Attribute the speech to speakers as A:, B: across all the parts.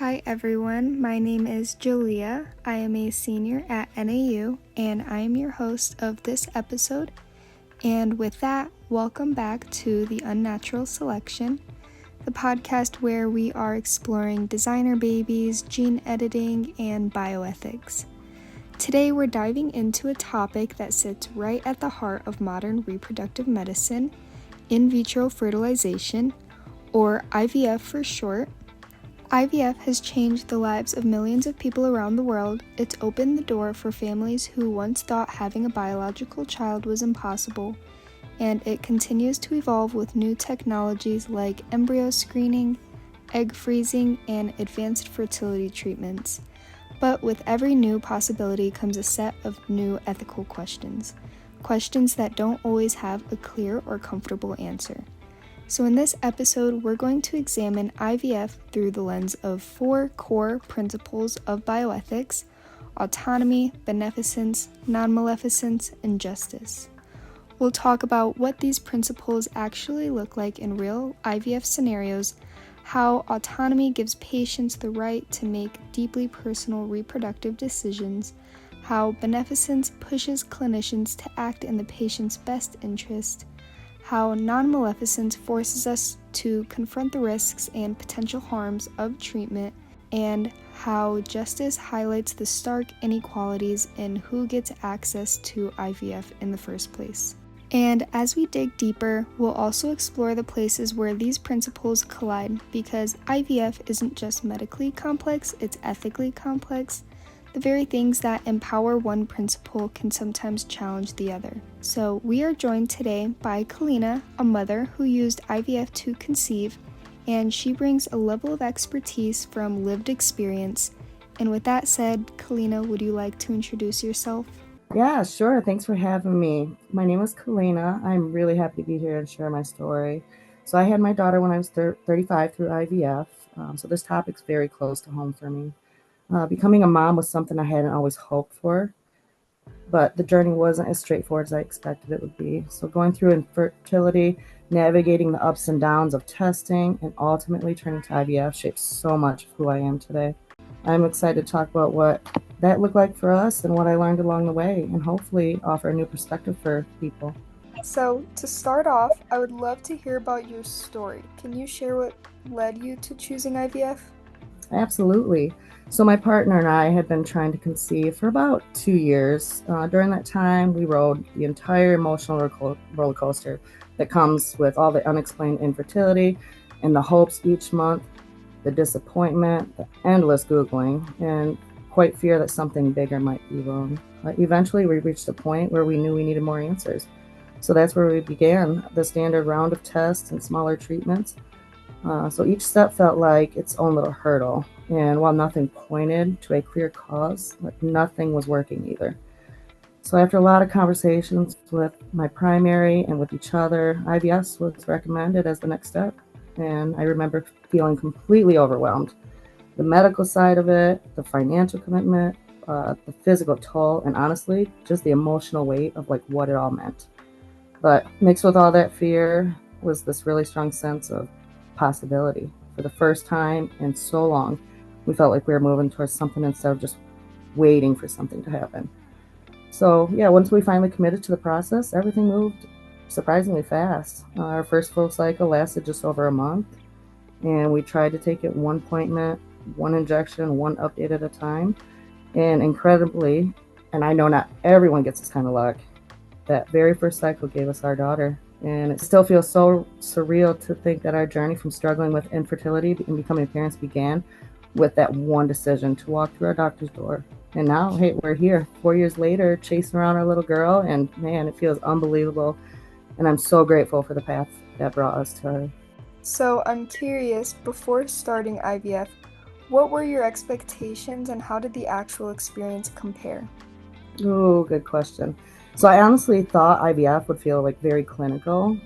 A: Hi everyone, my name is Julia. I am a senior at NAU and I am your host of this episode. And with that, welcome back to The Unnatural Selection, the podcast where we are exploring designer babies, gene editing, and bioethics. Today we're diving into a topic that sits right at the heart of modern reproductive medicine, in vitro fertilization, or IVF for short. IVF has changed the lives of millions of people around the world. It's opened the door for families who once thought having a biological child was impossible, and it continues to evolve with new technologies like embryo screening, egg freezing, and advanced fertility treatments. But with every new possibility comes a set of new ethical questions that don't always have a clear or comfortable answer. So in this episode, we're going to examine IVF through the lens of 4 core principles of bioethics: autonomy, beneficence, non-maleficence, and justice. We'll talk about what these principles actually look like in real IVF scenarios, how autonomy gives patients the right to make deeply personal reproductive decisions, how beneficence pushes clinicians to act in the patient's best interest, how non-maleficence forces us to confront the risks and potential harms of treatment, and how justice highlights the stark inequalities in who gets access to IVF in the first place. And as we dig deeper, we'll also explore the places where these principles collide, because IVF isn't just medically complex, it's ethically complex. The very things that empower one principle can sometimes challenge the other. So we are joined today by Kalina, a mother who used IVF to conceive, and she brings a level of expertise from lived experience. And with that said, Kalina, would you like to introduce yourself?
B: Yeah, sure. Thanks for having me. My name is Kalina. I'm really happy to be here and share my story. So I had my daughter when I was 35 through IVF. So this topic's very close to home for me. Becoming a mom was something I hadn't always hoped for, but the journey wasn't as straightforward as I expected it would be. So going through infertility, navigating the ups and downs of testing, and ultimately turning to IVF shaped so much of who I am today. I'm excited to talk about what that looked like for us and what I learned along the way, and hopefully offer a new perspective for people.
A: So to start off, I would love to hear about your story. Can you share what led you to choosing IVF?
B: Absolutely. So my partner and I had been trying to conceive for about 2 years. During that time, we rode the entire emotional roller coaster that comes with all the unexplained infertility and the hopes each month, the disappointment, the endless Googling, and quite fear that something bigger might be wrong. Eventually, we reached a point where we knew we needed more answers. So that's where we began the standard round of tests and smaller treatments. So each step felt like its own little hurdle. And while nothing pointed to a clear cause, nothing was working either. So after a lot of conversations with my primary and with each other, IVF was recommended as the next step. And I remember feeling completely overwhelmed. The medical side of it, the financial commitment, the physical toll, and honestly, just the emotional weight of what it all meant. But mixed with all that fear was this really strong sense of possibility. For the first time in so long, we felt like we were moving towards something instead of just waiting for something to happen. So yeah, once we finally committed to the process, everything moved surprisingly fast. Our first full cycle lasted just over a month, and we tried to take it one appointment, one injection, one update at a time. And incredibly, and I know not everyone gets this kind of luck, that very first cycle gave us our daughter. And it still feels so surreal to think that our journey from struggling with infertility and becoming parents began with that one decision to walk through our doctor's door. And now, hey, we're here 4 years later, chasing around our little girl, and man, it feels unbelievable. And I'm so grateful for the path that brought us to her.
A: So I'm curious, before starting IVF, what were your expectations and how did the actual experience compare?
B: Oh, good question. So I honestly thought IVF would feel very clinical,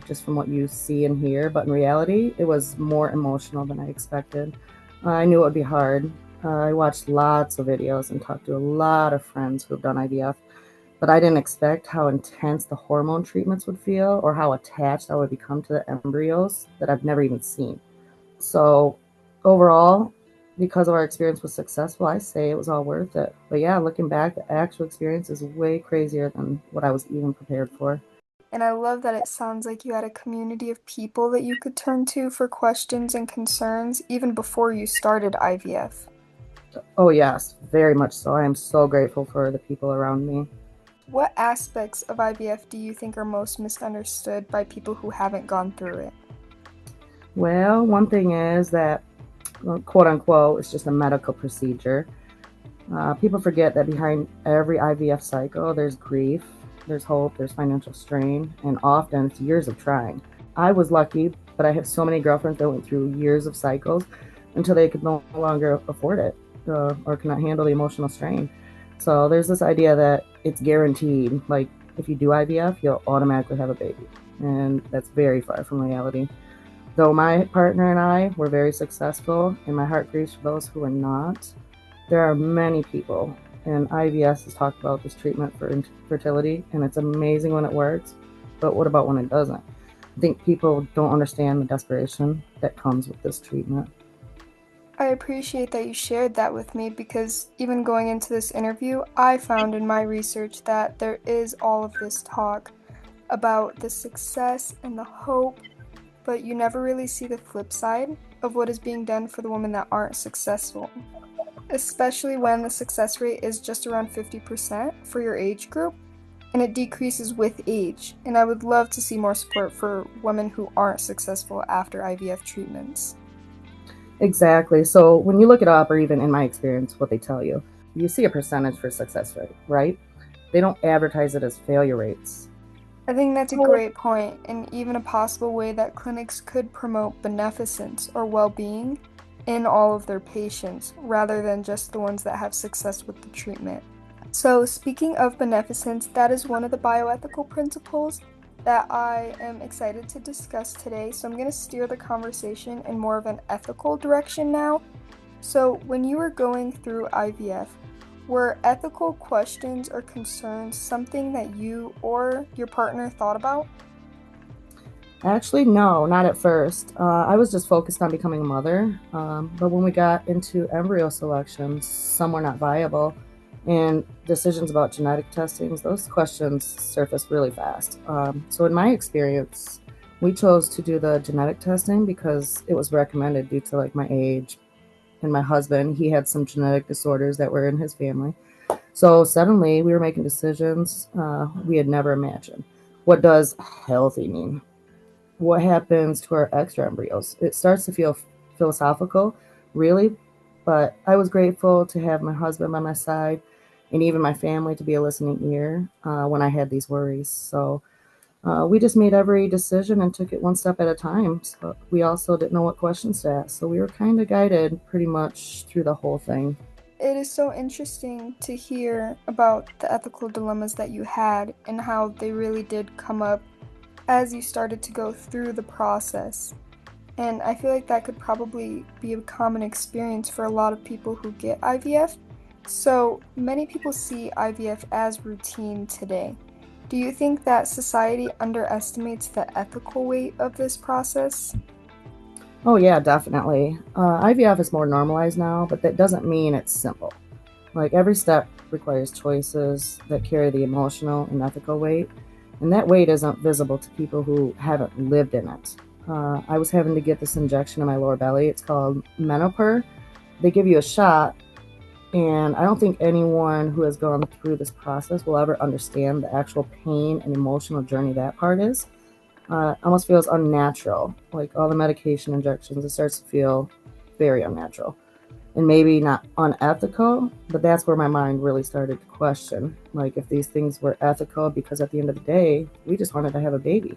B: just from what you see and hear, but in reality, it was more emotional than I expected. I knew it would be hard. I watched lots of videos and talked to a lot of friends who have done IVF, but I didn't expect how intense the hormone treatments would feel or how attached I would become to the embryos that I've never even seen. So overall, because of our experience was successful, I say it was all worth it. But yeah, looking back, the actual experience is way crazier than what I was even prepared for.
A: And I love that it sounds like you had a community of people that you could turn to for questions and concerns even before you started IVF.
B: Oh, yes, very much so. I am so grateful for the people around me.
A: What aspects of IVF do you think are most misunderstood by people who haven't gone through it?
B: Well, one thing is that, well, quote unquote, it's just a medical procedure. People forget that behind every IVF cycle, there's grief, there's hope, there's financial strain, and often it's years of trying. I was lucky, but I have so many girlfriends that went through years of cycles until they could no longer afford it or cannot handle the emotional strain. So there's this idea that it's guaranteed. Like if you do IVF, you'll automatically have a baby. And that's very far from reality. Though my partner and I were very successful, and my heart grieves for those who are not, there are many people, and IVS has talked about this treatment for infertility, and it's amazing when it works, but what about when it doesn't? I think people don't understand the desperation that comes with this treatment.
A: I appreciate that you shared that with me because even going into this interview, I found in my research that there is all of this talk about the success and the hope, but you never really see the flip side of what is being done for the women that aren't successful, especially when the success rate is just around 50% for your age group and it decreases with age. And I would love to see more support for women who aren't successful after IVF treatments.
B: Exactly. So when you look it up, or even in my experience, what they tell you, you see a percentage for success rate, right? They don't advertise it as failure rates.
A: I think that's a great point, and even a possible way that clinics could promote beneficence or well being in all of their patients rather than just the ones that have success with the treatment. So, speaking of beneficence, that is one of the bioethical principles that I am excited to discuss today. So, I'm going to steer the conversation in more of an ethical direction now. So, when you were going through IVF, were ethical questions or concerns something that you or your partner thought about?
B: Actually, no, not at first. I was just focused on becoming a mother. But when we got into embryo selections, some were not viable, and decisions about genetic testings, those questions surfaced really fast. So, in my experience, we chose to do the genetic testing because it was recommended due to like my age and my husband. He had some genetic disorders that were in his family. So suddenly we were making decisions we had never imagined. What does healthy mean? What happens to our extra embryos? It starts to feel philosophical, really, but I was grateful to have my husband by my side and even my family to be a listening ear when I had these worries. So we just made every decision and took it one step at a time. So we also didn't know what questions to ask. So we were kind of guided pretty much through the whole thing.
A: It is so interesting to hear about the ethical dilemmas that you had and how they really did come up as you started to go through the process. And I feel like that could probably be a common experience for a lot of people who get IVF. So many people see IVF as routine today. Do you think that society underestimates the ethical weight of this process?
B: Oh, yeah, definitely. IVF is more normalized now, but that doesn't mean it's simple. Like every step requires choices that carry the emotional and ethical weight, and that weight isn't visible to people who haven't lived in it. I was having to get this injection in my lower belly. It's called Menopur. They give you a shot, and I don't think anyone who has gone through this process will ever understand the actual pain and emotional journey that part is. Almost feels unnatural. Like all the medication injections, it starts to feel very unnatural and maybe not unethical, but that's where my mind really started to question like if these things were ethical, because at the end of the day, we just wanted to have a baby.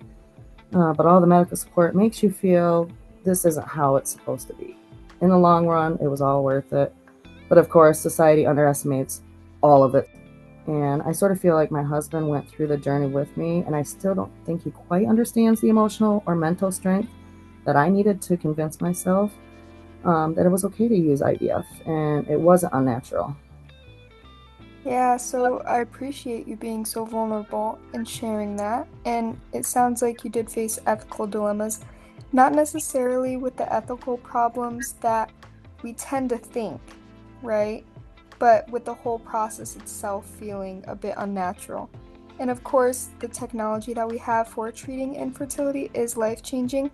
B: But all the medical support makes you feel this isn't how it's supposed to be. In the long run, it was all worth it. But of course, society underestimates all of it. And I sort of feel like my husband went through the journey with me, and I still don't think he quite understands the emotional or mental strength that I needed to convince myself that it was okay to use IVF and it wasn't unnatural.
A: Yeah, so I appreciate you being so vulnerable and sharing that. And it sounds like you did face ethical dilemmas, not necessarily with the ethical problems that we tend to think, right? But with the whole process itself feeling a bit unnatural. And of course, the technology that we have for treating infertility is life-changing,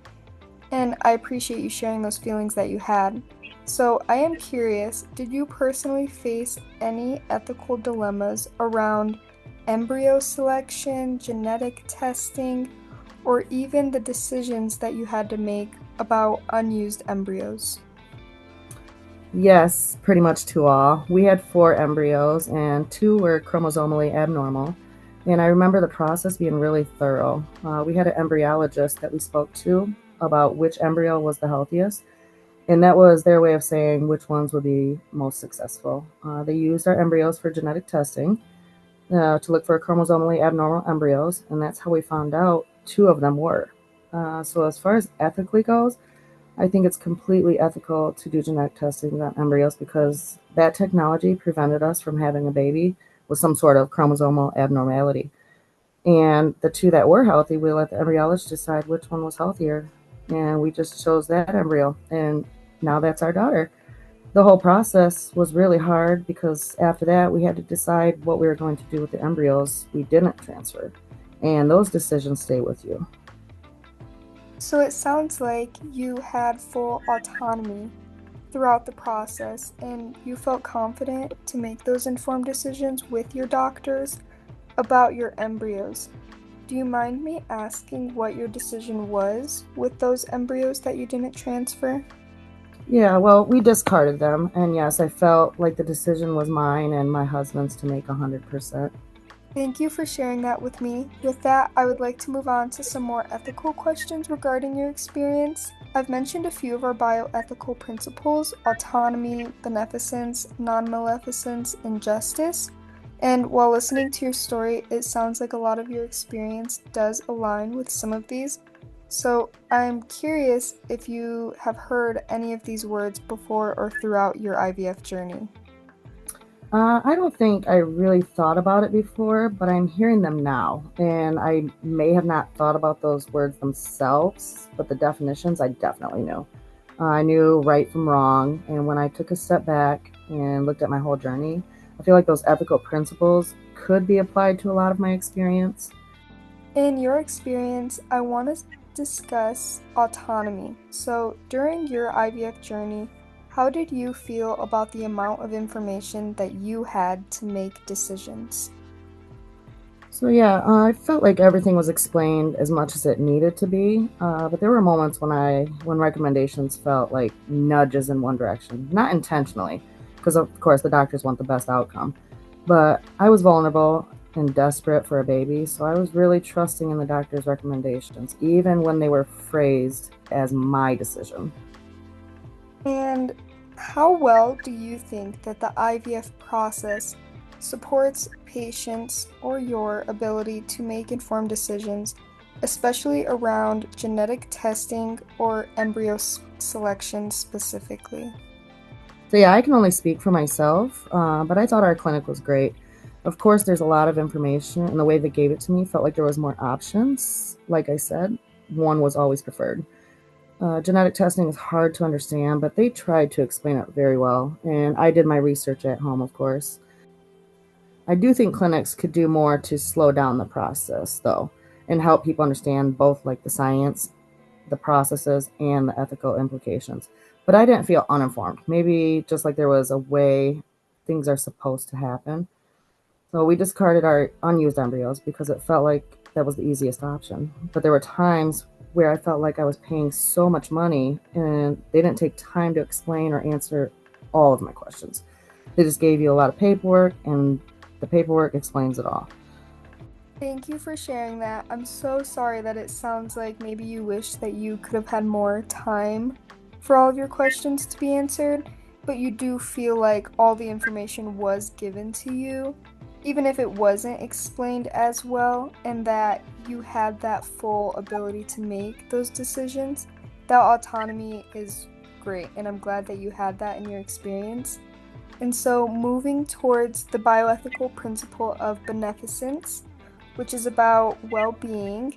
A: and I appreciate you sharing those feelings that you had. So, I am curious, did you personally face any ethical dilemmas around embryo selection, genetic testing, or even the decisions that you had to make about unused embryos?
B: Yes, pretty much to all. We had 4 embryos, and 2 were chromosomally abnormal. And I remember the process being really thorough. We had an embryologist that we spoke to about which embryo was the healthiest, and that was their way of saying which ones would be most successful. They used our embryos for genetic testing to look for chromosomally abnormal embryos, and that's how we found out 2 of them were. So, as far as ethically goes, I think it's completely ethical to do genetic testing on embryos because that technology prevented us from having a baby with some sort of chromosomal abnormality. And the 2 that were healthy, we let the embryologist decide which one was healthier. And we just chose that embryo. And now that's our daughter. The whole process was really hard because after that, we had to decide what we were going to do with the embryos we didn't transfer. And those decisions stay with you.
A: So it sounds like you had full autonomy throughout the process and you felt confident to make those informed decisions with your doctors about your embryos. Do you mind me asking what your decision was with those embryos that you didn't transfer?
B: Yeah, well, we discarded them. And yes, I felt like the decision was mine and my husband's to make 100%.
A: Thank you for sharing that with me. With that, I would like to move on to some more ethical questions regarding your experience. I've mentioned a few of our bioethical principles: autonomy, beneficence, non maleficence, and justice. And while listening to your story, it sounds like a lot of your experience does align with some of these. So I'm curious if you have heard any of these words before or throughout your IVF journey.
B: I don't think I really thought about it before, but I'm hearing them now. And I may have not thought about those words themselves, but the definitions I definitely knew. I knew right from wrong. And when I took a step back and looked at my whole journey, I feel like those ethical principles could be applied to a lot of my experience.
A: In your experience, I want to discuss autonomy. So, during your IVF journey, how did you feel about the amount of information that you had to make decisions?
B: So yeah, I felt like everything was explained as much as it needed to be, but there were moments when recommendations felt like nudges in one direction, not intentionally, because of course the doctors want the best outcome. But I was vulnerable and desperate for a baby, so I was really trusting in the doctor's recommendations, even when they were phrased as my decision.
A: And how well do you think that the IVF process supports patients or your ability to make informed decisions, especially around genetic testing or embryo selection specifically?
B: So yeah, I can only speak for myself, but I thought our clinic was great. Of course, there's a lot of information, and the way they gave it to me felt like there was more options. Like I said, one was always preferred. Genetic testing is hard to understand, but they tried to explain it very well, and I did my research at home, of course. I do think clinics could do more to slow down the process, though, and help people understand both like the science, the processes, and the ethical implications. But I didn't feel uninformed. Maybe just like there was a way things are supposed to happen. So we discarded our unused embryos because it felt like that was the easiest option. But there were times where I felt like I was paying so much money and they didn't take time to explain or answer all of my questions. They just gave you a lot of paperwork, and the paperwork explains it all.
A: Thank you for sharing that. I'm so sorry that it sounds like maybe you wish that you could have had more time for all of your questions to be answered, but you do feel like all the information was given to you, even if it wasn't explained as well, and that you had that full ability to make those decisions. That autonomy is great, and I'm glad that you had that in your experience. And so, moving towards the bioethical principle of beneficence, which is about well being,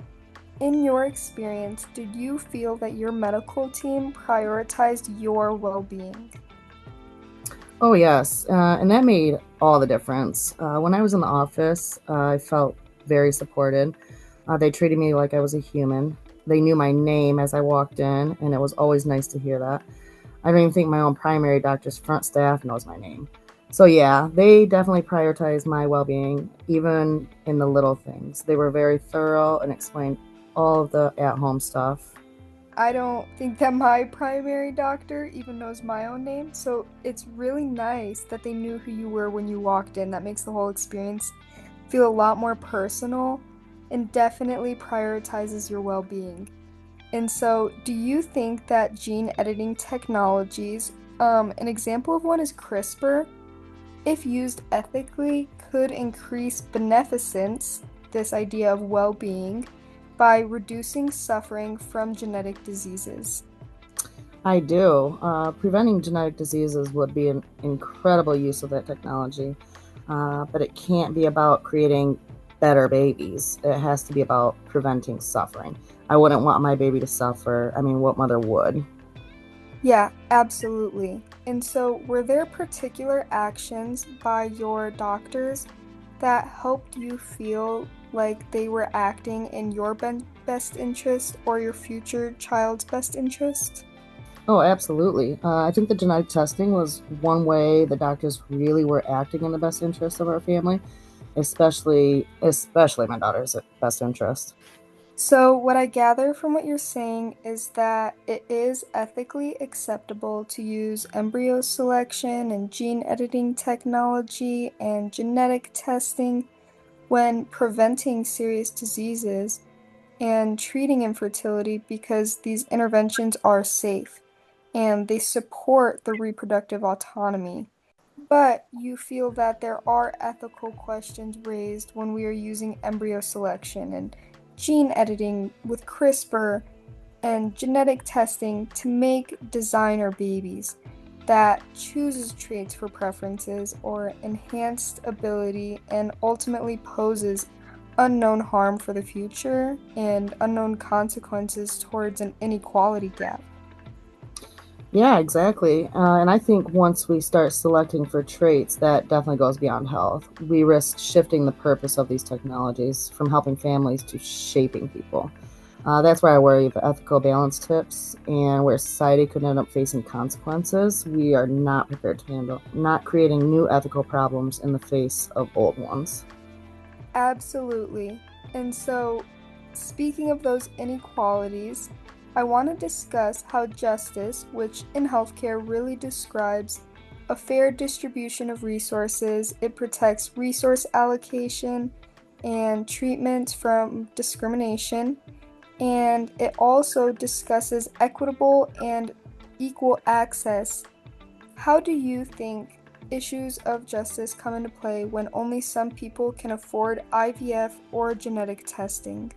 A: in your experience, did you feel that your medical team prioritized your well being?
B: Oh, yes. And that made all the difference. When I was in the office, I felt very supported. They treated me like I was a human. They knew my name as I walked in, and it was always nice to hear that. I don't even think my own primary doctor's front staff knows my name. So, yeah, they definitely prioritize my well being, even in the little things. They were very thorough and explained all of the at home stuff.
A: I don't think that my primary doctor even knows my own name, so it's really nice that they knew who you were when you walked in. That makes the whole experience feel a lot more personal and definitely prioritizes your well-being. And so, do you think that gene editing technologies, an example of one is CRISPR, if used ethically, could increase beneficence, this idea of well being, by reducing suffering from genetic diseases?
B: I do. Preventing genetic diseases would be an incredible use of that technology, but it can't be about creating better babies. It has to be about preventing suffering. I wouldn't want my baby to suffer. I mean, what mother would?
A: Yeah, absolutely. And so, were there particular actions by your doctors that helped you feel like they were acting in your best interest or your future child's best interest?
B: Oh, absolutely. I think the genetic testing was one way the doctors really were acting in the best interest of our family, especially my daughter's best interest.
A: So, what I gather from what you're saying is that it is ethically acceptable to use embryo selection and gene editing technology and genetic testing when preventing serious diseases and treating infertility because these interventions are safe and they support the reproductive autonomy. But you feel that there are ethical questions raised when we are using embryo selection and gene editing with CRISPR and genetic testing to make designer babies that chooses traits for preferences or enhanced ability and ultimately poses unknown harm for the future and unknown consequences towards an inequality gap.
B: Yeah, exactly. And I think once we start selecting for traits, that definitely goes beyond health. We risk shifting the purpose of these technologies from helping families to shaping people. That's where I worry the ethical balance tips and where society could end up facing consequences we are not prepared to handle, not creating new ethical problems in the face of old ones.
A: Absolutely. And so, speaking of those inequalities, I want to discuss how justice, which in healthcare really describes a fair distribution of resources, it protects resource allocation and treatment from discrimination, and it also discusses equitable and equal access. How do you think issues of justice come into play when only some people can afford IVF or genetic testing?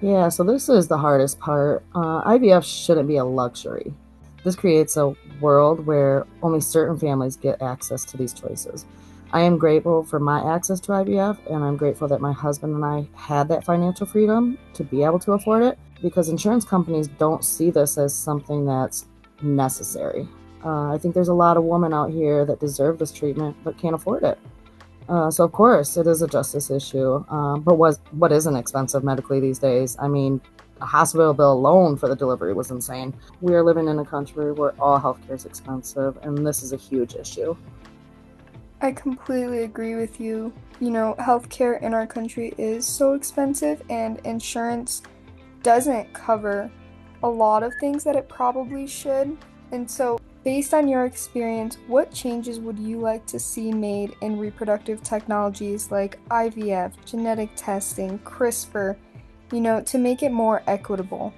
B: Yeah, so this is the hardest part. IVF shouldn't be a luxury. This creates a world where only certain families get access to these choices. I am grateful for my access to IVF, and I'm grateful that my husband and I had that financial freedom to be able to afford it because insurance companies don't see this as something that's necessary. I think there's a lot of women out here that deserve this treatment but can't afford it. So of course it is a justice issue. But what isn't expensive medically these days? I mean, a hospital bill alone for the delivery was insane. We are living in a country where all healthcare is expensive, and this is a huge issue.
A: I completely agree with you. Healthcare in our country is so expensive, and insurance doesn't cover a lot of things that it probably should. And so, based on your experience, what changes would you like to see made in reproductive technologies like IVF, genetic testing, CRISPR, to make it more equitable?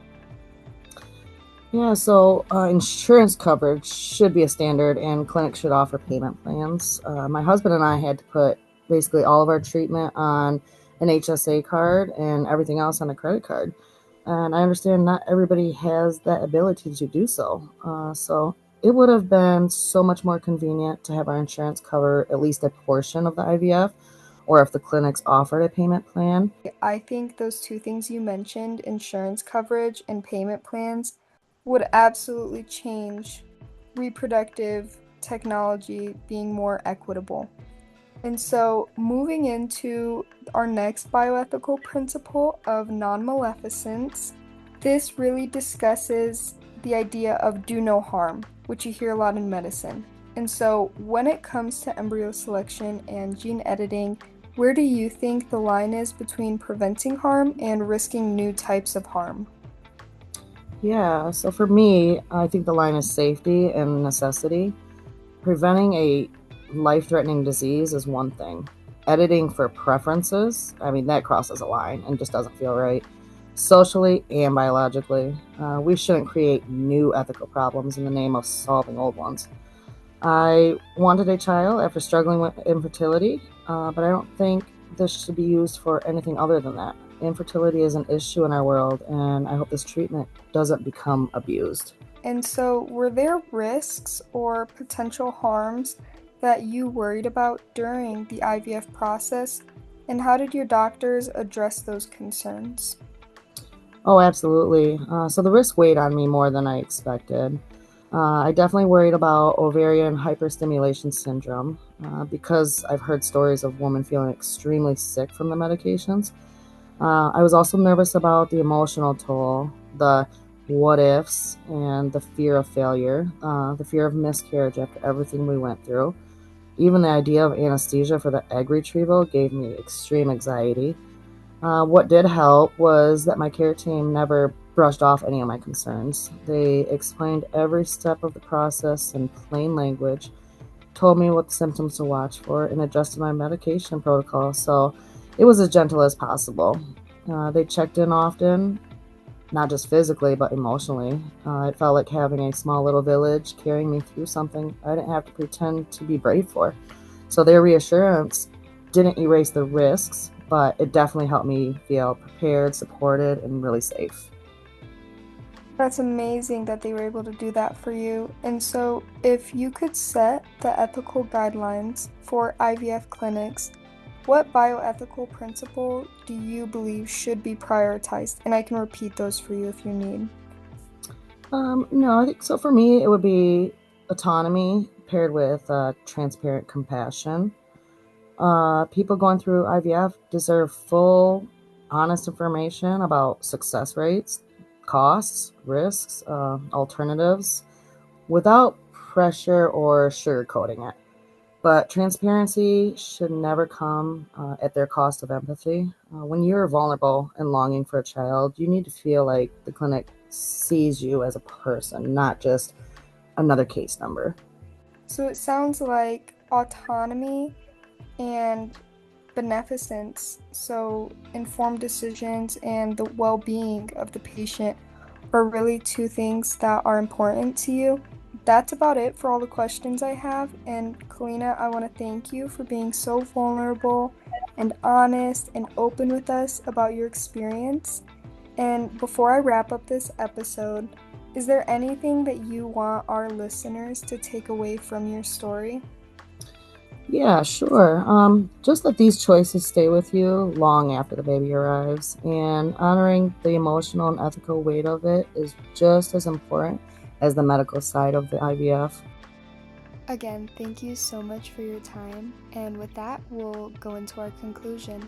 B: Yeah, so insurance coverage should be a standard, and clinics should offer payment plans. My husband and I had to put basically all of our treatment on an HSA card and everything else on a credit card. And I understand not everybody has that ability to do so. So it would have been so much more convenient to have our insurance cover at least a portion of the IVF, or if the clinics offered a payment plan.
A: I think those two things you mentioned, insurance coverage and payment plans, would absolutely change reproductive technology being more equitable. And so, moving into our next bioethical principle of non-maleficence, this really discusses the idea of do no harm, which you hear a lot in medicine. And so, when it comes to embryo selection and gene editing, where do you think the line is between preventing harm and risking new types of harm?
B: Yeah, so for me, I think the line is safety and necessity. Preventing a life-threatening disease is one thing. Editing for preferences, I mean, that crosses a line and just doesn't feel right. Socially and biologically, we shouldn't create new ethical problems in the name of solving old ones. I wanted a child after struggling with infertility, but I don't think this should be used for anything other than that. Infertility is an issue in our world, and I hope this treatment doesn't become abused.
A: And so, were there risks or potential harms that you worried about during the IVF process? And how did your doctors address those concerns?
B: Oh, absolutely. So the risk weighed on me more than I expected. I definitely worried about ovarian hyperstimulation syndrome because I've heard stories of women feeling extremely sick from the medications. I was also nervous about the emotional toll, the what ifs, and the fear of failure, the fear of miscarriage after everything we went through. Even the idea of anesthesia for the egg retrieval gave me extreme anxiety. What did help was that my care team never brushed off any of my concerns. They explained every step of the process in plain language, told me what symptoms to watch for, and adjusted my medication protocol so it was as gentle as possible. They checked in often, not just physically, but emotionally. It felt like having a small little village carrying me through something I didn't have to pretend to be brave for. So their reassurance didn't erase the risks, but it definitely helped me feel prepared, supported, and really safe.
A: That's amazing that they were able to do that for you. And so, if you could set the ethical guidelines for IVF clinics, what bioethical principle do you believe should be prioritized? And I can repeat those for you if you need.
B: No, I think so. For me, it would be autonomy paired with transparent compassion. People going through IVF deserve full, honest information about success rates, costs, risks, alternatives, without pressure or sugarcoating it. But transparency should never come at their cost of empathy. When you're vulnerable and longing for a child, you need to feel like the clinic sees you as a person, not just another case number.
A: So, it sounds like autonomy and beneficence, so informed decisions and the well being of the patient, are really two things that are important to you. That's about it for all the questions I have. And Kalina, I want to thank you for being so vulnerable and honest and open with us about your experience. And before I wrap up this episode, is there anything that you want our listeners to take away from your story?
B: Yeah, sure. Just let these choices stay with you long after the baby arrives, and honoring the emotional and ethical weight of it is just as important as the medical side of the IVF.
A: Again, thank you so much for your time, and with that, we'll go into our conclusion.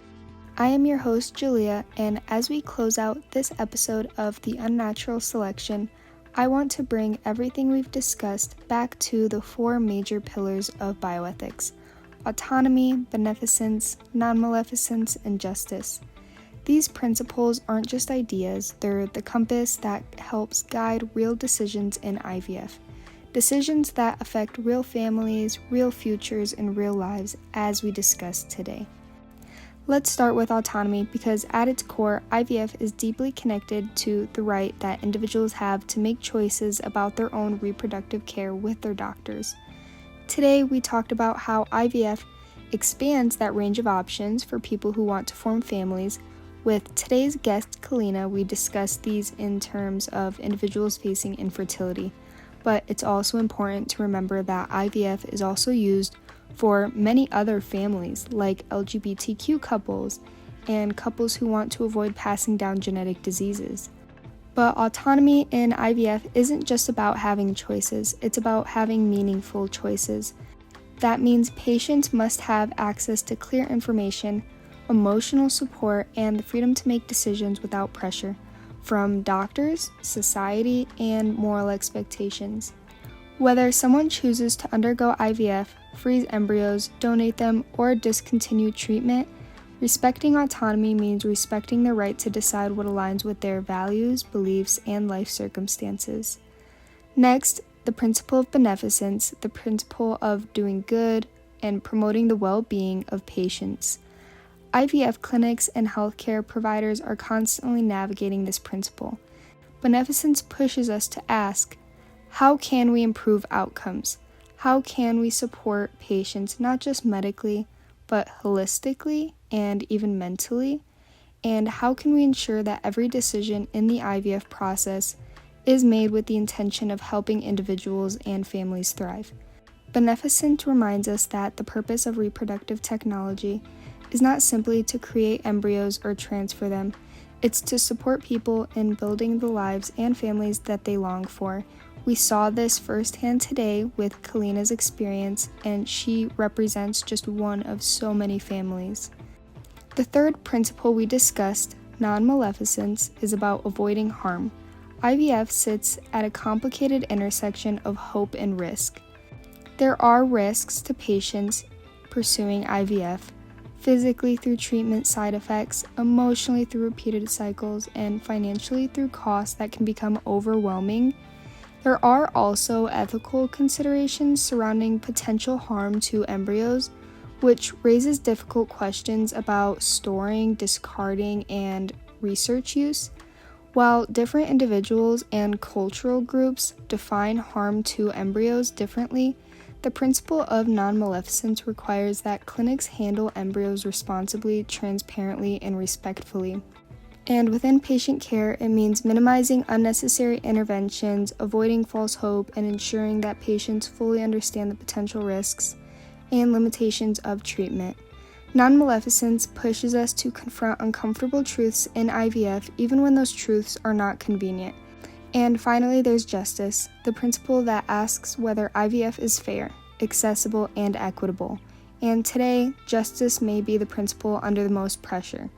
A: I am your host, Julia, and as we close out this episode of The Unnatural Selection, I want to bring everything we've discussed back to the four major pillars of bioethics: autonomy, beneficence, non-maleficence, and justice. These principles aren't just ideas, they're the compass that helps guide real decisions in IVF. Decisions that affect real families, real futures, and real lives, as we discussed today. Let's start with autonomy because at its core, IVF is deeply connected to the right that individuals have to make choices about their own reproductive care with their doctors. Today, we talked about how IVF expands that range of options for people who want to form families. With today's guest, Kalina, we discussed these in terms of individuals facing infertility. But it's also important to remember that IVF is also used for many other families, like LGBTQ couples and couples who want to avoid passing down genetic diseases. But autonomy in IVF isn't just about having choices, it's about having meaningful choices. That means patients must have access to clear information, emotional support, and the freedom to make decisions without pressure from doctors, society, and moral expectations. Whether someone chooses to undergo IVF, freeze embryos, donate them, or discontinue treatment, respecting autonomy means respecting their right to decide what aligns with their values, beliefs, and life circumstances. Next, the principle of beneficence, the principle of doing good and promoting the well-being of patients. IVF clinics and healthcare providers are constantly navigating this principle. Beneficence pushes us to ask, how can we improve outcomes? How can we support patients not just medically, but holistically and even mentally? And how can we ensure that every decision in the IVF process is made with the intention of helping individuals and families thrive? Beneficence reminds us that the purpose of reproductive technology is not simply to create embryos or transfer them, it's to support people in building the lives and families that they long for. We saw this firsthand today with Kalina's experience, and she represents just one of so many families. The third principle we discussed, non-maleficence, is about avoiding harm. IVF sits at a complicated intersection of hope and risk. There are risks to patients pursuing IVF, physically through treatment side effects, emotionally through repeated cycles, and financially through costs that can become overwhelming. There are also ethical considerations surrounding potential harm to embryos, which raises difficult questions about storing, discarding, and research use. While different individuals and cultural groups define harm to embryos differently, the principle of non-maleficence requires that clinics handle embryos responsibly, transparently, and respectfully. And within patient care, it means minimizing unnecessary interventions, avoiding false hope, and ensuring that patients fully understand the potential risks and limitations of treatment. Non-maleficence pushes us to confront uncomfortable truths in IVF, even when those truths are not convenient. And finally, there's justice, the principle that asks whether IVF is fair, accessible, and equitable. And today, justice may be the principle under the most pressure.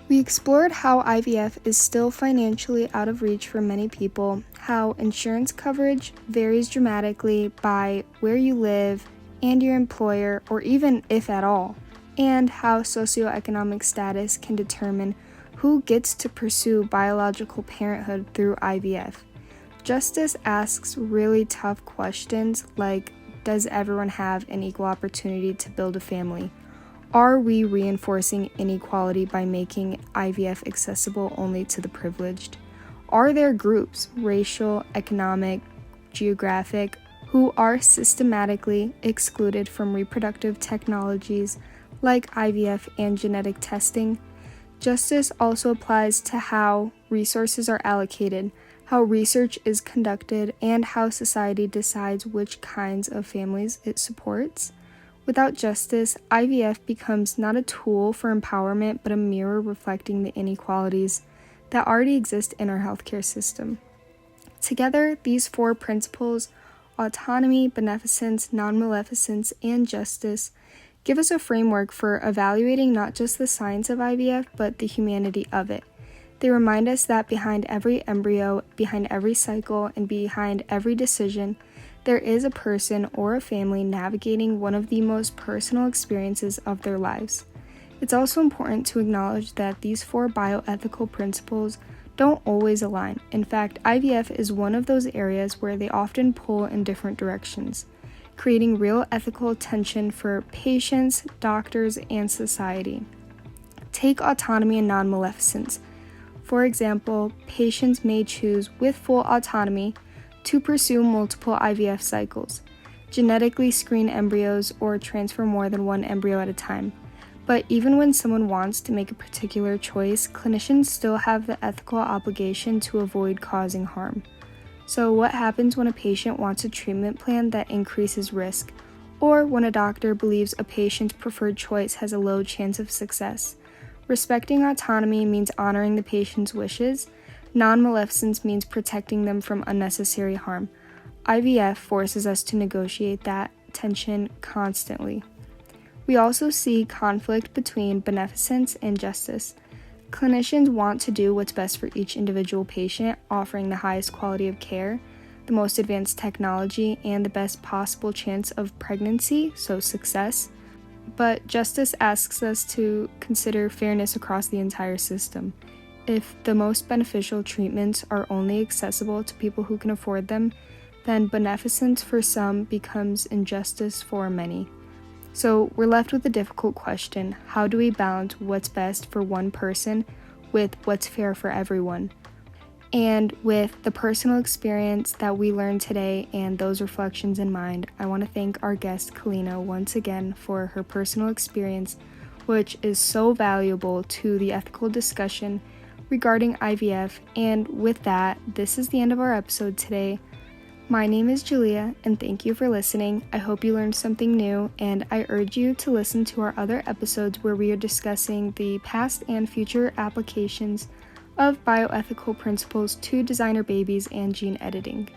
A: We explored how IVF is still financially out of reach for many people, how insurance coverage varies dramatically by where you live and your employer, or even if at all, and how socioeconomic status can determine who gets to pursue biological parenthood through IVF. Justice asks really tough questions like, does everyone have an equal opportunity to build a family? Are we reinforcing inequality by making IVF accessible only to the privileged? Are there groups, racial, economic, geographic, who are systematically excluded from reproductive technologies like IVF and genetic testing? Justice also applies to how resources are allocated, how research is conducted, and how society decides which kinds of families it supports. Without justice, IVF becomes not a tool for empowerment, but a mirror reflecting the inequalities that already exist in our healthcare system. Together, these four principles, autonomy, beneficence, non-maleficence, and justice, give us a framework for evaluating not just the science of IVF, but the humanity of it. They remind us that behind every embryo, behind every cycle, and behind every decision, there is a person or a family navigating one of the most personal experiences of their lives. It's also important to acknowledge that these four bioethical principles don't always align. In fact, IVF is one of those areas where they often pull in different directions, creating real ethical tension for patients, doctors, and society. Take autonomy and non-maleficence. For example, patients may choose with full autonomy to pursue multiple IVF cycles, genetically screen embryos, or transfer more than one embryo at a time. But even when someone wants to make a particular choice, clinicians still have the ethical obligation to avoid causing harm. So what happens when a patient wants a treatment plan that increases risk, or when a doctor believes a patient's preferred choice has a low chance of success? Respecting autonomy means honoring the patient's wishes, Non-maleficence means protecting them from unnecessary harm. IVF forces us to negotiate that tension constantly. We also see conflict between beneficence and justice. Clinicians want to do what's best for each individual patient, offering the highest quality of care, the most advanced technology, and the best possible chance of pregnancy, so success. But justice asks us to consider fairness across the entire system. If the most beneficial treatments are only accessible to people who can afford them, then beneficence for some becomes injustice for many. So we're left with a difficult question: how do we balance what's best for one person with what's fair for everyone? And with the personal experience that we learned today and those reflections in mind, I want to thank our guest Kalina once again for her personal experience, which is so valuable to the ethical discussion regarding IVF. And with that, this is the end of our episode today. My name is Julia, and thank you for listening. I hope you learned something new, and I urge you to listen to our other episodes where we are discussing the past and future applications of bioethical principles to designer babies and gene editing.